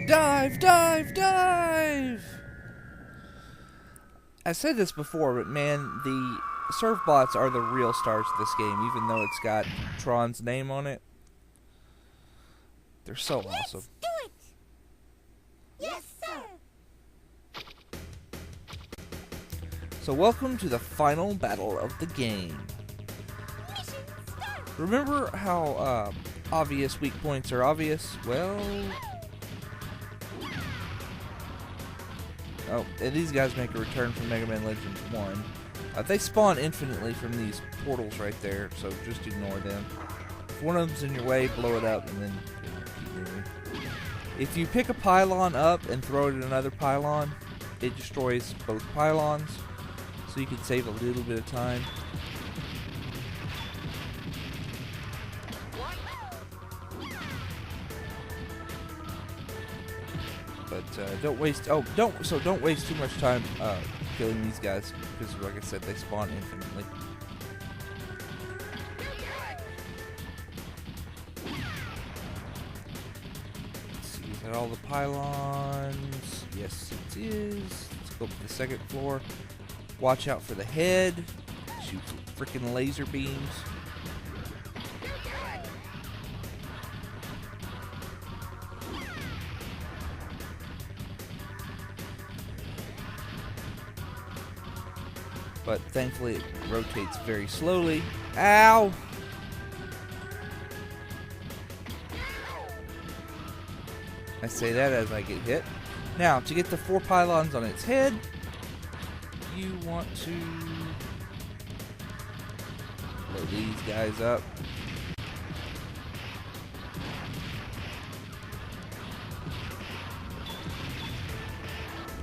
Dive, dive, dive! I said this before, but man, the Servbots are the real stars of this game, even though it's got Tron's name on it. They're so awesome. Let's do it! Yes, sir! So welcome to the final battle of the game. Mission start! Remember how obvious weak points are obvious? Well... Oh, and these guys make a return from Mega Man Legends 1. They spawn infinitely from these portals right there, so just ignore them. If one of them's in your way, blow it up, and then keep moving. If you pick a pylon up and throw it at another pylon, it destroys both pylons, so you can save a little bit of time. But don't waste. Oh, don't waste too much time killing these guys because, like I said, they spawn infinitely. Let's see, is that all the pylons? Yes, it is. Let's go up to the second floor. Watch out for the head. Shoot some freaking laser beams. But thankfully it rotates very slowly. Ow! I say that as I get hit. Now, to get the 4 pylons on its head, you want to blow these guys up.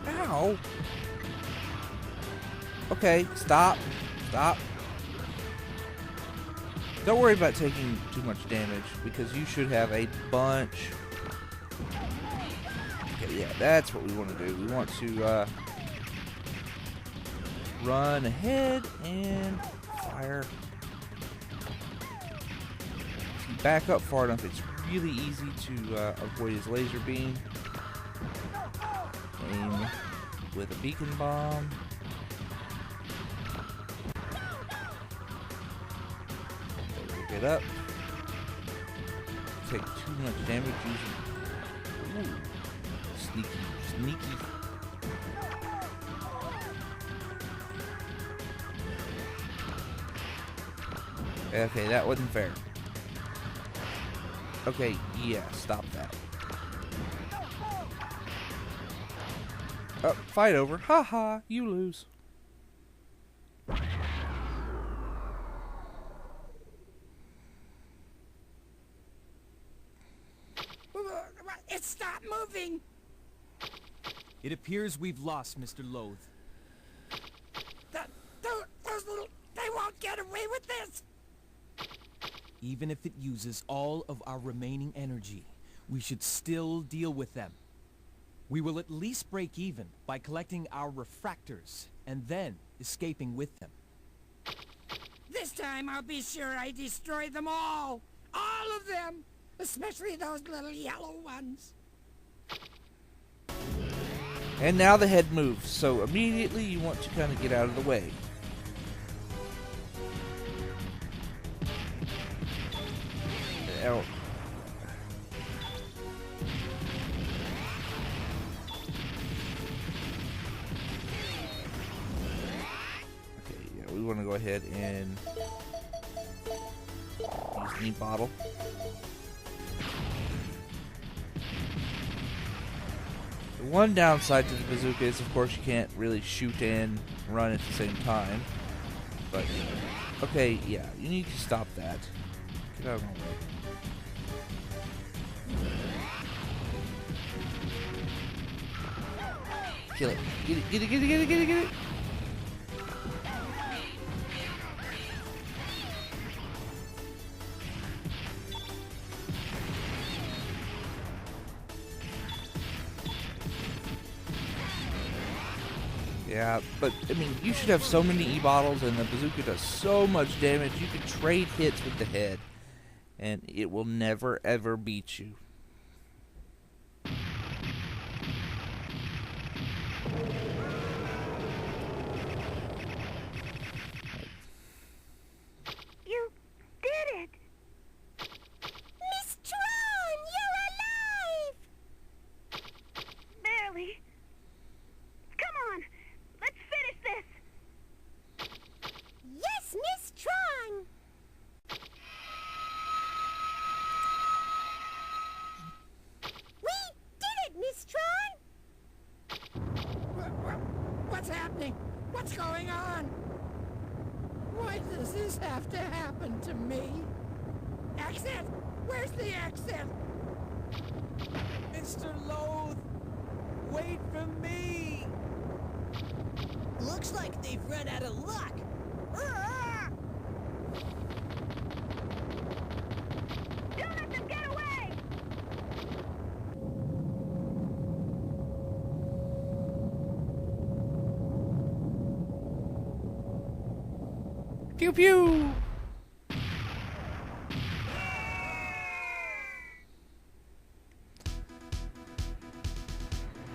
Ow! Okay, stop. Stop. Don't worry about taking too much damage, because you should have a bunch. Okay, yeah, that's what we want to do. We want to run ahead and fire. If you back up far enough, it's really easy to avoid his laser beam. Aim with a beacon bomb. Get up. Take too much damage using. Ooh. Sneaky. Okay, that wasn't fair. Okay, yeah, stop that. Oh, fight over. Haha, you lose. It stopped moving! It appears we've lost Mr. Loath. Those little... They won't get away with this! Even if it uses all of our remaining energy, we should still deal with them. We will at least break even by collecting our refractors and then escaping with them. This time I'll be sure I destroy them all! All of them! Especially those little yellow ones. And now the head moves, so immediately you want to kind of get out of the way. Ow. Okay, yeah, we want to go ahead and use the bottle. The one downside to the bazooka is, of course, you can't really shoot and run at the same time. But, okay, yeah, you need to stop that. Get out of my way. Kill it. Get it, get it, get it, get it, get it, get it. Yeah, but, I mean, you should have so many E-bottles, and the bazooka does so much damage, you can trade hits with the head, and it will never, ever beat you. Does this have to happen to me? Exit! Where's the exit? Mr. Loath, wait for me! Looks like they've run out of luck. Don't let them get away! Pew pew!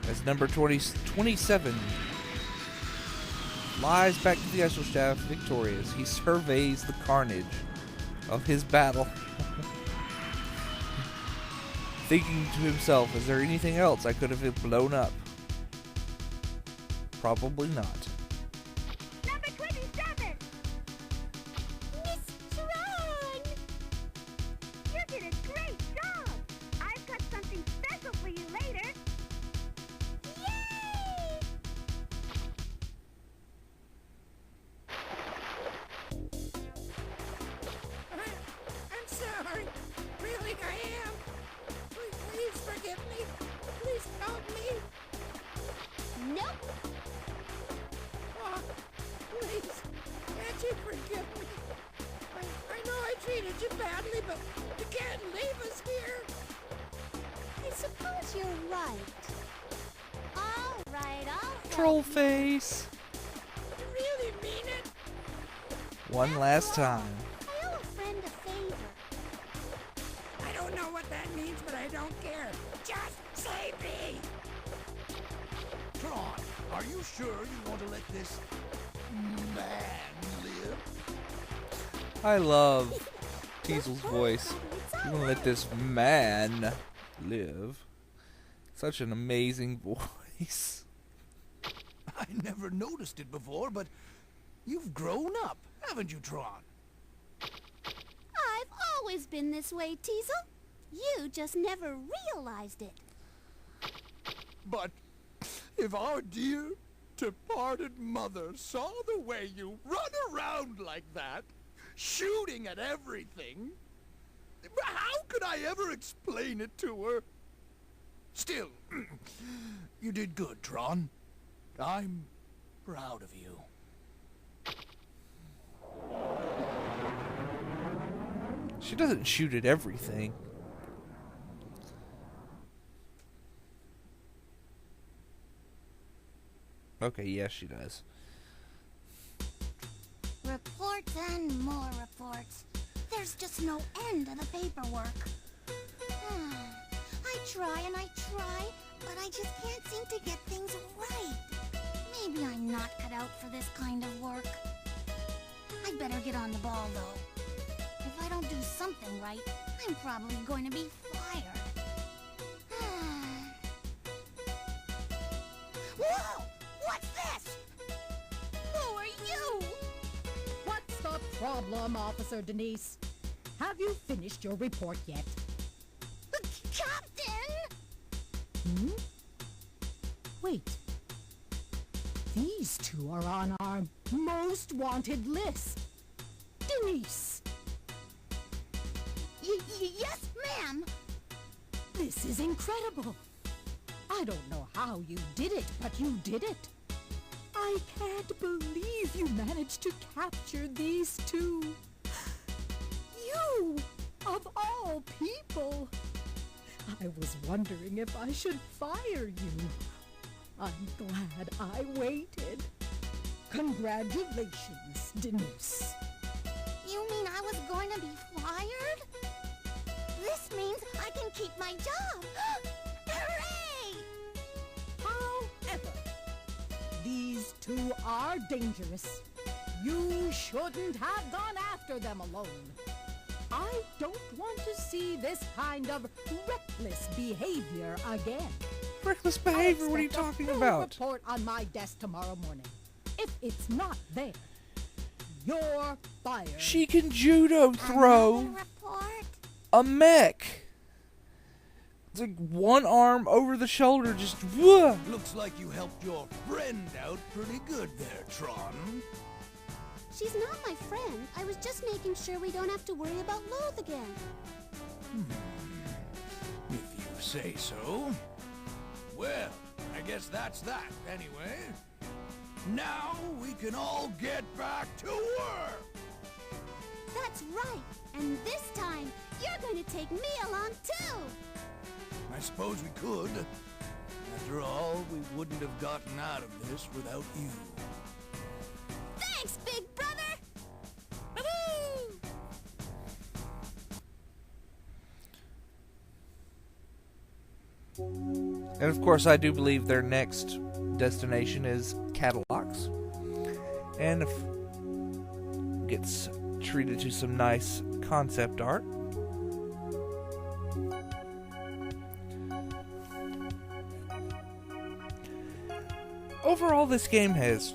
As number 27 flies back to the Ice Shaft victorious, he surveys the carnage of his battle. Thinking to himself, is there anything else I could have blown up? Probably not. Number 27! Miss Tron! You did a great job! I've got something special for you later. Yay! I'm sorry. Really, I am. Please forgive me. Please help me. Nope! Oh, please, can't you forgive me? I know I treated you badly, but you can't leave us here. I suppose you're right. All right. Troll face! You really mean it? One last time. I owe a friend a favor. I don't know what that means, but I don't care. Just save me. Tron, are you sure you want to let this man live? I love Teasel's voice. You want to let this man live. Such an amazing voice. I never noticed it before, but you've grown up, haven't you, Tron? I've always been this way, Teasel. You just never realized it. But if our dear departed mother saw the way you run around like that, shooting at everything, how could I ever explain it to her? Still, you did good, Tron. I'm proud of you. She doesn't shoot at everything. Okay, yes, she does. Reports and more reports. There's just no end to the paperwork. I try and I try, but I just can't seem to get things right. Maybe I'm not cut out for this kind of work. I'd better get on the ball, though. If I don't do something right, I'm probably going to be fired. Whoa! What's this? Who are you? What's the problem, Officer Denise? Have you finished your report yet? Captain! Hmm? Wait. These two are on our most wanted list. Denise! Yes, ma'am! This is incredible. I don't know how you did it, but you did it. I can't believe you managed to capture these two. You, of all people. I was wondering if I should fire you. I'm glad I waited. Congratulations, Denise. You mean I was going to be fired? This means I can keep my job. Hooray! However, these two are dangerous. You shouldn't have gone after them alone. I don't want to see this kind of reckless behavior again. Reckless behavior? What are you Expect a talking full about? report on my desk tomorrow morning. If it's not there, you're fired. She can judo throw Another report? a mech. It's like one arm over the shoulder, just whoa. Looks like you helped your friend out pretty good there, Tron. She's not my friend. I was just making sure we don't have to worry about Loath again. If you say so. Well, I guess that's that, anyway. Now we can all get back to work! That's right. And this time, you're going to take me along too. I suppose we could. After all, we wouldn't have gotten out of this without you. Thanks, big brother! Woohoo! And of course, I do believe their next destination is Cadillacs. And if gets treated to some nice concept art. Overall, this game has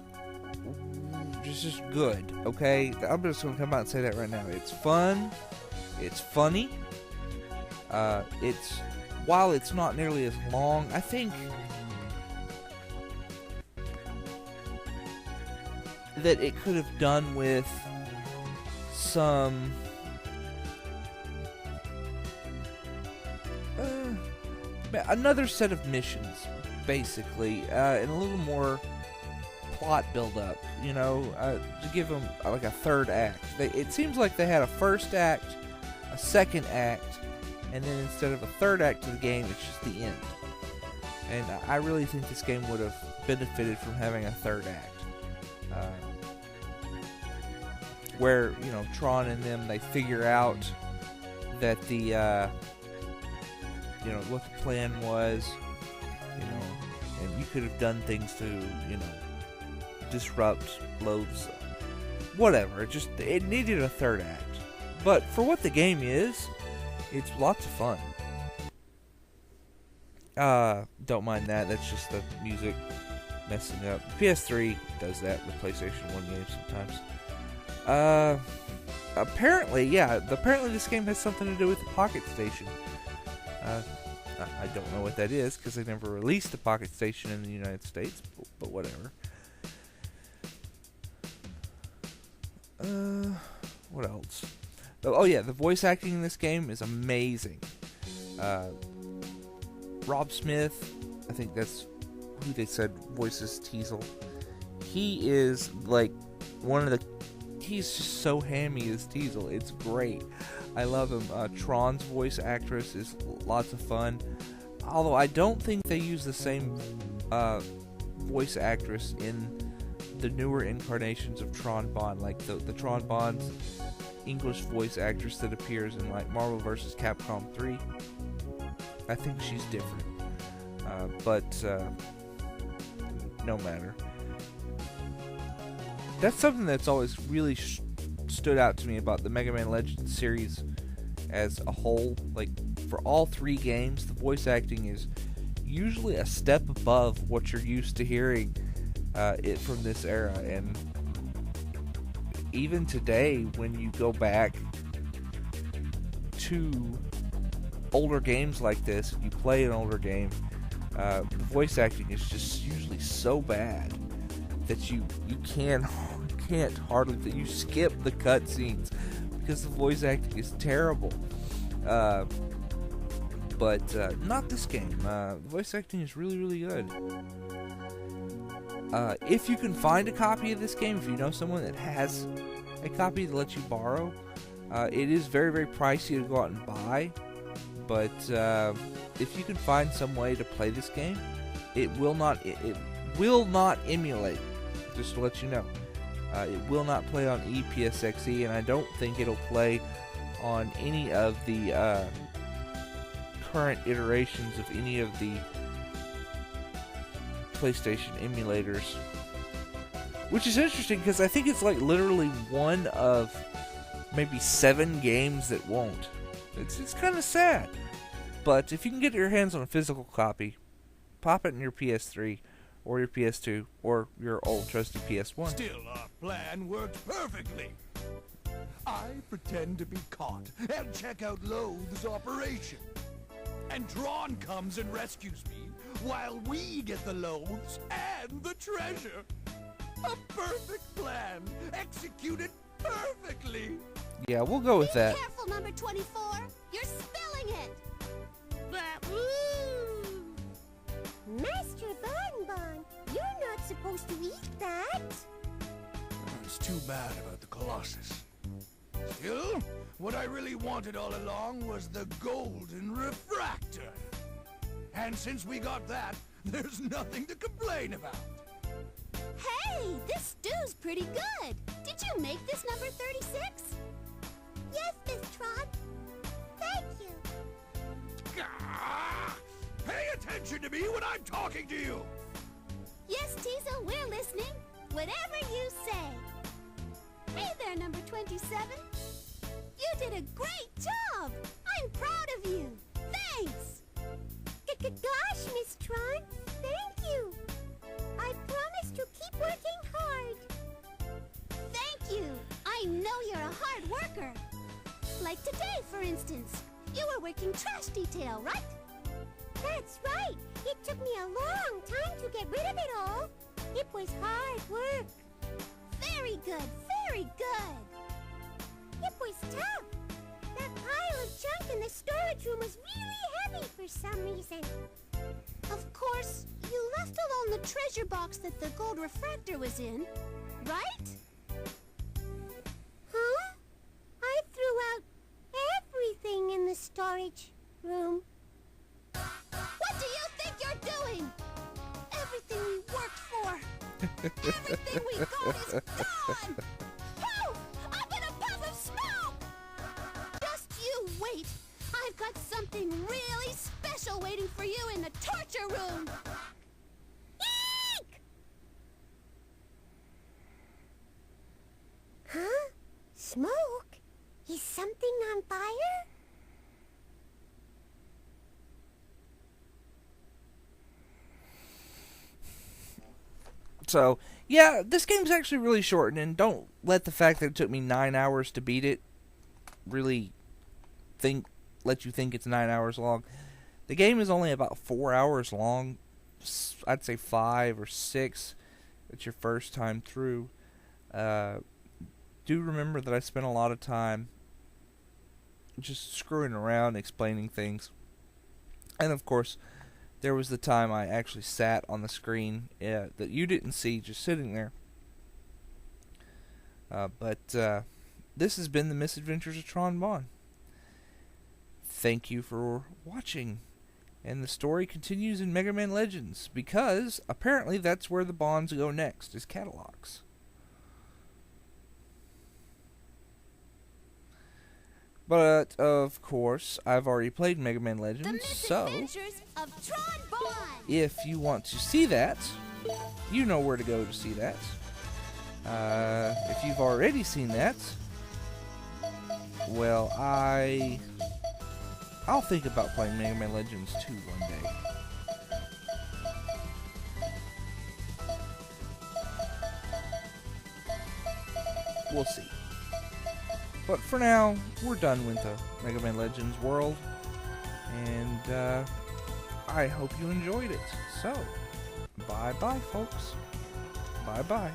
just good, okay? I'm just going to come out and say that right now. It's fun. It's funny. While it's not nearly as long, I think that it could have done with some another set of missions, basically, and a little more plot build-up, you know, to give them like a third act. It seems like they had a first act, a second act, and then instead of a third act to the game, it's just the end. And I really think this game would have benefited from having a third act. Where, you know, Tron and them, they figure out that the, you know, what the plan was, you know, and you could have done things to, you know, disrupt Loath's, whatever. It needed a third act. But for what the game is, it's lots of fun. Don't mind that. That's just the music messing up. PS3 does that with PlayStation 1 games sometimes. Apparently this game has something to do with the Pocket Station. I don't know what that is, because they never released the Pocket Station in the United States, but whatever. What else? Oh yeah, the voice acting in this game is amazing. Rob Smith, I think that's who they said voices Teasel. He is like he's just so hammy as Teasel. It's great. I love him. Tron's voice actress is lots of fun. Although I don't think they use the same voice actress in the newer incarnations of Tron Bonne. Like the Tron Bonne's English voice actress that appears in like Marvel vs. Capcom 3. I think she's different. But no matter. That's something that's always really stood out to me about the Mega Man Legends series as a whole. Like, for all three games, the voice acting is usually a step above what you're used to hearing it from this era. And even today, when you go back to older games like this, and you play an older game, the voice acting is just usually so bad that you can't hardly, that you skip the cutscenes because the voice acting is terrible. But not this game. The voice acting is really, really good. If you can find a copy of this game, if you know someone that has a copy that lets you borrow, it is very, very pricey to go out and buy. But if you can find some way to play this game, it will not emulate. Just to let you know, it will not play on EPSXE, and I don't think it'll play on any of the current iterations of any of the PlayStation emulators. Which is interesting, because I think it's like literally one of maybe 7 games that won't. It's kind of sad. But if you can get your hands on a physical copy, pop it in your PS3 or your PS2 or your old trusted PS1. Still, our plan worked perfectly. I pretend to be caught and check out Loath's operation. And Tron comes and rescues me while we get the Loaths and the treasure. A perfect plan, executed perfectly. Yeah, we'll go with that. Careful, number 24. You're spilling it. Master Bonbon, you're not supposed to eat that. It's too bad about the Colossus. Still, what I really wanted all along was the golden refractor. And since we got that, there's nothing to complain about. Hey, this stew's pretty good. Did you make this number 36? Yes, Miss Tron. Thank you. Gah! Pay attention to me when I'm talking to you. Yes, Teasel, we're listening. Whatever you say. Hey there, number 27. You did a great job. I'm proud of you. Thanks. Gosh, Miss Tron. Thank you. I promise to keep working hard. Thank you. I know you're a hard worker. Like today, for instance. You were working trash detail, right? That's right. It took me a long time to get rid of it all. It was hard work. Very good, very good. It was tough. That pile of junk in the storage room was really heavy for some reason. Of course, you left alone the treasure box that the gold refractor was in, right? Huh? I threw out everything in the storage room. What do you think you're doing? Everything we worked for. Everything we got is gone. Poof! Up in a puff of smoke! Just you wait. I've got something really special waiting for you in the torture room. Eek! Huh? Smoke? Is something on fire? So, yeah, this game's actually really short, and don't let the fact that it took me 9 hours to beat it really let you think it's 9 hours long. The game is only about 4 hours long. I'd say 5 or 6. It's your first time through. Do remember that I spent a lot of time just screwing around, explaining things. And of course, there was the time I actually sat on the screen that you didn't see, just sitting there. But this has been the Misadventures of Tron Bonne. Thank you for watching. And the story continues in Mega Man Legends, because apparently that's where the Bonds go next, is catalogs. But, of course, I've already played Mega Man Legends, so Of Tron Bonne. if you want to see that, you know where to go to see that. If you've already seen that, well, I'll think about playing Mega Man Legends 2 one day. We'll see. But for now, we're done with the Mega Man Legends world, and I hope you enjoyed it. So, bye-bye, folks. Bye-bye.